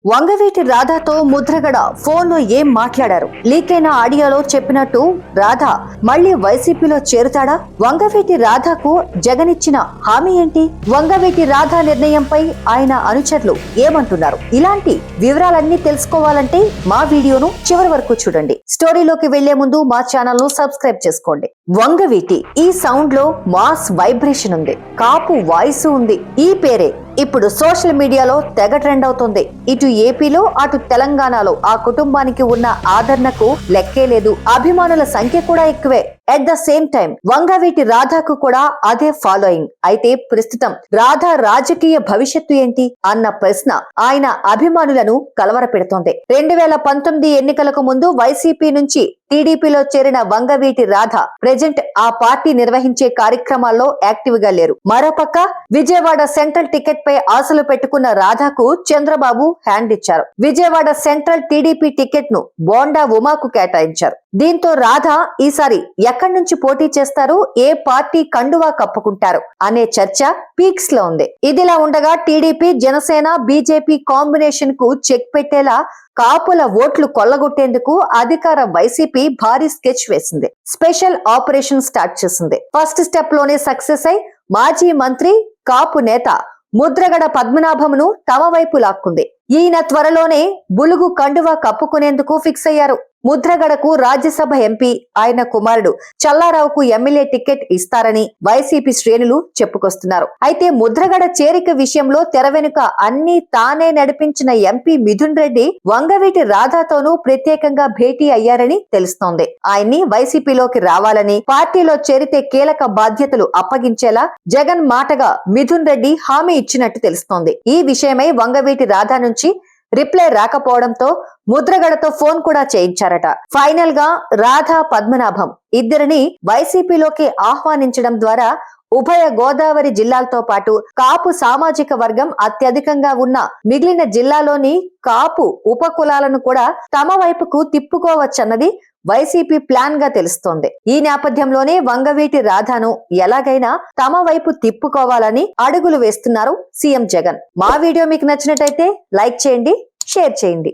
Vangaveeti రాధాతో Mudragada phone లో ఏం మాట్లాడారు? లీక్ అయిన ఆడియోలో చెప్పినట్టు రాధా మళ్లీ వైసీపీలో చేరుతాడా? వంగవీటి రాధాకు జగన్ ఇచ్చిన హామీ ఏంటి? వంగవీటి రాధా నిర్ణయంపై ఆయన అనుచరులు ఏమంటున్నారు? ఇలాంటి వివరాలన్నీ తెలుసుకోవాలంటే మా వీడియోను చివరి వరకు చూడండి. స్టోరీలోకి వెళ్లే ముందు మా ఛానల్ ను సబ్స్క్రైబ్ చేసుకోండి. వంగవీటి ఈ సౌండ్ లో మాస్ వైబ్రేషన్ ఉంది, కాపు వాయిస్ ఉంది. ఈ పేరే ఇప్పుడు సోషల్ మీడియాలో తెగ ట్రెండ్ అవుతుంది. ఇటు ఏపీలో అటు తెలంగాణలో ఆ కుటుంబానికి ఉన్న ఆదరణకు లెక్కే లేదు. అభిమానుల సంఖ్య కూడా ఎక్కువే. At the same time Vangaveeti రాధాకు కూడా అదే ఫాలోయింగ్. అయితే ప్రస్తుతం రాధా రాజకీయ భవిష్యత్తు ఏంటి అన్న ప్రశ్న ఆయన అభిమానులను కలవరపెడుతోంది. 2019 ఎన్నికలకు ముందు వైసీపీ నుంచి టీడీపీలో చేరిన వంగవీటి రాధ ప్రెజెంట్ ఆ పార్టీ నిర్వహించే కార్యక్రమాల్లో యాక్టివ్ గా లేరు. మరోపక్క విజయవాడ సెంట్రల్ టికెట్ పై ఆశలు పెట్టుకున్న రాధాకు చంద్రబాబు హ్యాండ్ ఇచ్చారు. విజయవాడ సెంట్రల్ టీడీపీ టికెట్ ను బోండా ఉమాకు కేటాయించారు. దీంతో రాధా ఈసారి ఎక్కడి నుంచి పోటీ చేస్తారు, ఏ పార్టీ కండువా కప్పుకుంటారు అనే చర్చ పీక్స్ లో ఉంది. ఇదిలా ఉండగా టీడీపీ జనసేన బీజేపీ కాంబినేషన్ కు చెక్ పెట్టేలా కాపుల ఓట్లు కొల్లగొట్టేందుకు అధికార వైసీపీ భారీ స్కెచ్ వేసింది. స్పెషల్ ఆపరేషన్ స్టార్ట్ చేసింది. ఫస్ట్ స్టెప్ లోనే సక్సెస్ అయి మాజీ మంత్రి కాపు నేత ముద్రగడ పద్మనాభమును తమ వైపు లాక్కుంది. ఈయన త్వరలోనే బులుగు కండువా కప్పుకునేందుకు ఫిక్స్ అయ్యారు. ముద్రగడకు రాజ్యసభ ఎంపీ, ఆయన కుమారుడు చల్లారావుకు ఎమ్మెల్యే టికెట్ ఇస్తారని వైసీపీ శ్రేణులు చెప్పుకొస్తున్నారు. అయితే ముద్రగడ చేరిక విషయంలో తెర వెనుక అన్ని తానే నడిపించిన ఎంపీ మిథున్ రెడ్డి వంగవీటి రాధాతోనూ ప్రత్యేకంగా భేటీ అయ్యారని తెలుస్తోంది. ఆయన్ని వైసీపీలోకి రావాలని, పార్టీలో చేరితే కీలక బాధ్యతలు అప్పగించేలా జగన్ మాటగా మిథున్ రెడ్డి హామీ ఇచ్చినట్టు తెలుస్తోంది. ఈ విషయమై వంగవీటి రాధా నుంచి రిప్లై రాకపోవడంతో ముద్రగడతో ఫోన్ కూడా చేయించారట. ఫైనల్ గా రాధా పద్మనాభం ఇద్దరిని వైసీపీలోకి ఆహ్వానించడం ద్వారా ఉభయ గోదావరి జిల్లాలతో పాటు కాపు సామాజిక వర్గం అత్యధికంగా ఉన్న మిగిలిన జిల్లాలోని కాపు ఉపకులాలను కూడా తమ వైపుకు తిప్పుకోవచ్చన్నది వైసీపీ ప్లాన్ గా తెలుస్తోంది. ఈ నేపథ్యంలోనే వంగవీటి రాధాను ఎలాగైనా తమ వైపు తిప్పుకోవాలని అడుగులు వేస్తున్నారు సీఎం జగన్. మా వీడియో మీకు నచ్చినట్టయితే లైక్ చేయండి, షేర్ చేయండి.